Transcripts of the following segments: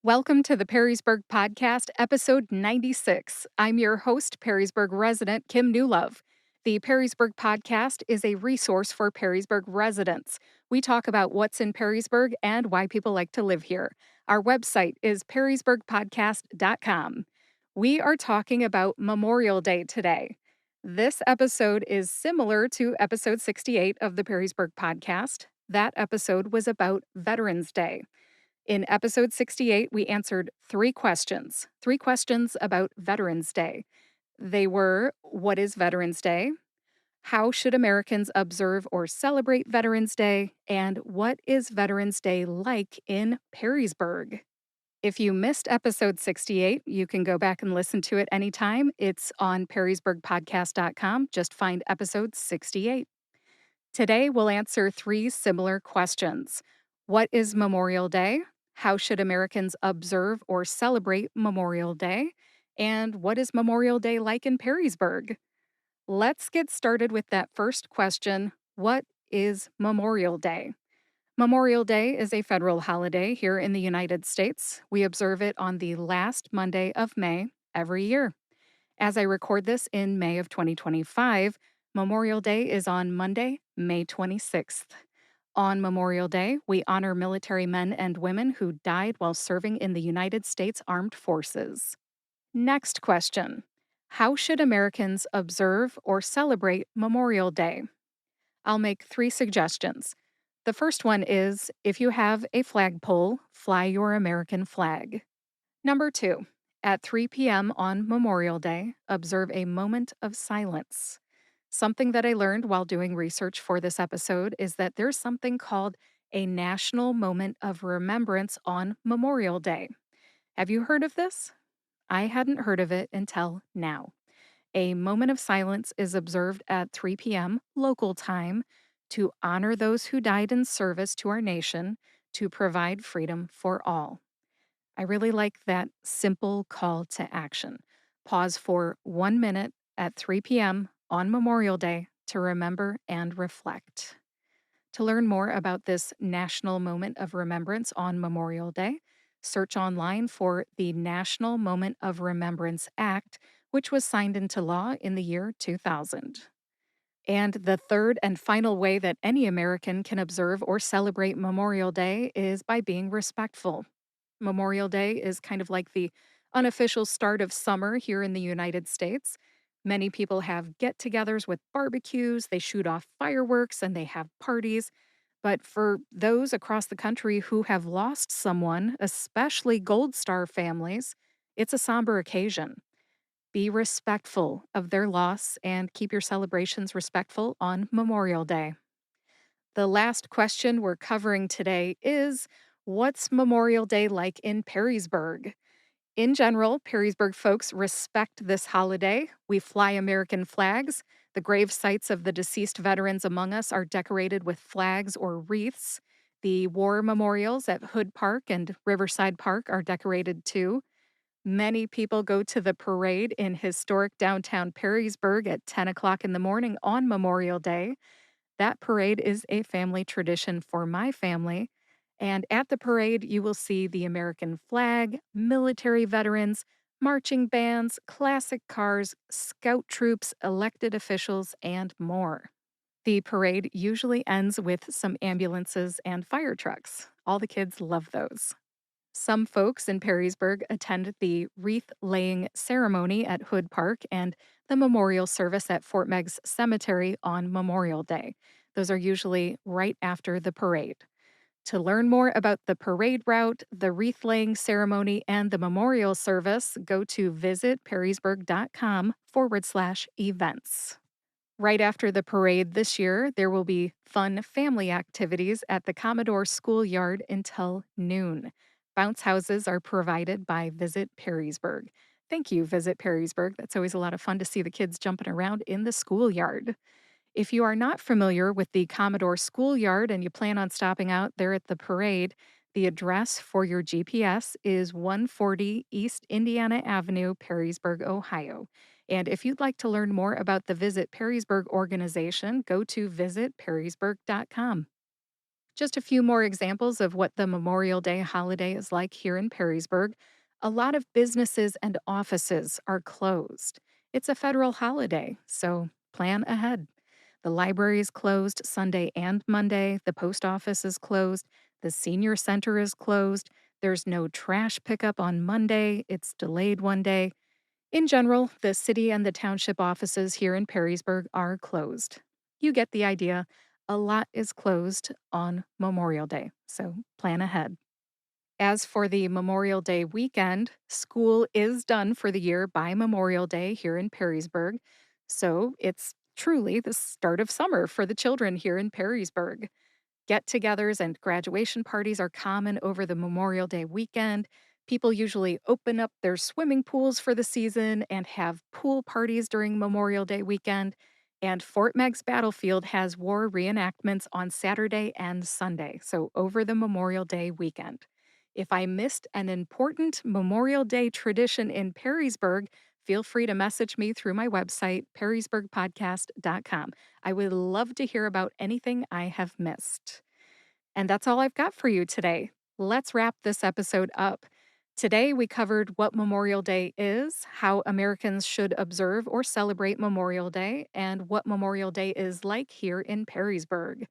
Welcome to the Perrysburg Podcast, episode 96. I'm your host, Perrysburg resident Kim Newlove. The Perrysburg Podcast is a resource for Perrysburg residents. We talk about what's in Perrysburg and why people like to live here. Our website is perrysburgpodcast.com. We are talking about Memorial Day today. This episode is similar to episode 68 of the Perrysburg Podcast. That episode was about Veterans Day. In episode 68, we answered three questions about Veterans Day. They were: what is Veterans Day? How should Americans observe or celebrate Veterans Day? And what is Veterans Day like in Perrysburg? If you missed episode 68, you can go back and listen to it anytime. It's on perrysburgpodcast.com. Just find episode 68. Today, we'll answer three similar questions. What is Memorial Day? How should Americans observe or celebrate Memorial Day? And what is Memorial Day like in Perrysburg? Let's get started with that first question. What is Memorial Day? Memorial Day is a federal holiday here in the United States. We observe it on the last Monday of May every year. As I record this in May of 2025, Memorial Day is on Monday, May 26th. On Memorial Day, we honor military men and women who died while serving in the United States Armed Forces. Next question: how should Americans observe or celebrate Memorial Day? I'll make three suggestions. The first one is, if you have a flagpole, fly your American flag. Number two, at 3 p.m. on Memorial Day, observe a moment of silence. Something that I learned while doing research for this episode is that there's something called a National Moment of Remembrance on Memorial Day. Have you heard of this? I hadn't heard of it until now. A moment of silence is observed at 3 p.m. local time to honor those who died in service to our nation to provide freedom for all. I really like that simple call to action. Pause for 1 minute at 3 p.m. on Memorial Day to remember and reflect. To learn more about this National Moment of Remembrance on Memorial Day, search online for the National Moment of Remembrance Act, which was signed into law in the year 2000. And the third and final way that any American can observe or celebrate Memorial Day is by being respectful. Memorial Day is kind of like the unofficial start of summer here in the United States. Many people have get togethers with barbecues, they shoot off fireworks, and they have parties. But for those across the country who have lost someone, especially Gold Star families, it's a somber occasion. Be respectful of their loss and keep your celebrations respectful on Memorial Day. The last question we're covering today is, what's Memorial Day like in Perrysburg? In general, Perrysburg folks respect this holiday. We fly American flags. The grave sites of the deceased veterans among us are decorated with flags or wreaths. The war memorials at Hood Park and Riverside Park are decorated too. Many people go to the parade in historic downtown Perrysburg at 10 o'clock in the morning on Memorial Day. That parade is a family tradition for my family. And at the parade, you will see the American flag, military veterans, marching bands, classic cars, scout troops, elected officials, and more. The parade usually ends with some ambulances and fire trucks. All the kids love those. Some folks in Perrysburg attend the wreath laying ceremony at Hood Park and the memorial service at Fort Meigs Cemetery on Memorial Day. Those are usually right after the parade. To learn more about the parade route, the wreath laying ceremony, and the memorial service, go to visitperrysburg.com/events. Right after the parade this year, there will be fun family activities at the Commodore Schoolyard until noon. Bounce houses are provided by Visit Perrysburg. Thank you, Visit Perrysburg. That's always a lot of fun to see the kids jumping around in the schoolyard. If you are not familiar with the Commodore Schoolyard and you plan on stopping out there at the parade, the address for your GPS is 140 East Indiana Avenue, Perrysburg, Ohio. And if you'd like to learn more about the Visit Perrysburg organization, go to visitperrysburg.com. Just a few more examples of what the Memorial Day holiday is like here in Perrysburg. A lot of businesses and offices are closed. It's a federal holiday, so plan ahead. The library is closed Sunday and Monday. The post office is closed. The senior center is closed. There's no trash pickup on Monday. It's delayed one day. In general, the city and the township offices here in Perrysburg are closed. You get the idea. A lot is closed on Memorial Day, so plan ahead. As for the Memorial Day weekend, school is done for the year by Memorial Day here in Perrysburg. So it's truly the start of summer for the children here in Perrysburg. Get togethers and graduation parties are common over the Memorial Day weekend. People usually open up their swimming pools for the season and have pool parties during Memorial Day weekend. And Fort Meigs Battlefield has war reenactments on Saturday and Sunday, so over the Memorial Day weekend. If I missed an important Memorial Day tradition in Perrysburg, feel free to message me through my website, perrysburgpodcast.com. I would love to hear about anything I have missed. And that's all I've got for you today. Let's wrap this episode up. Today, we covered what Memorial Day is, how Americans should observe or celebrate Memorial Day, and what Memorial Day is like here in Perrysburg.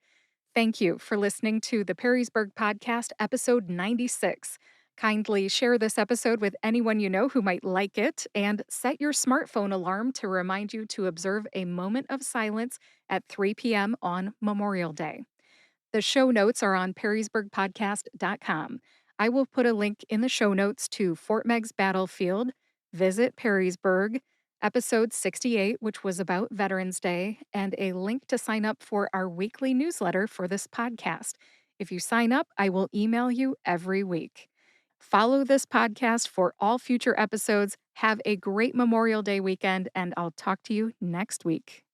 Thank you for listening to the Perrysburg Podcast, episode 96. Kindly share this episode with anyone you know who might like it, and set your smartphone alarm to remind you to observe a moment of silence at 3 p.m. on Memorial Day. The show notes are on perrysburgpodcast.com. I will put a link in the show notes to Fort Meigs Battlefield, Visit Perrysburg, episode 68, which was about Veterans Day, and a link to sign up for our weekly newsletter for this podcast. If you sign up, I will email you every week. Follow this podcast for all future episodes. Have a great Memorial Day weekend, and I'll talk to you next week.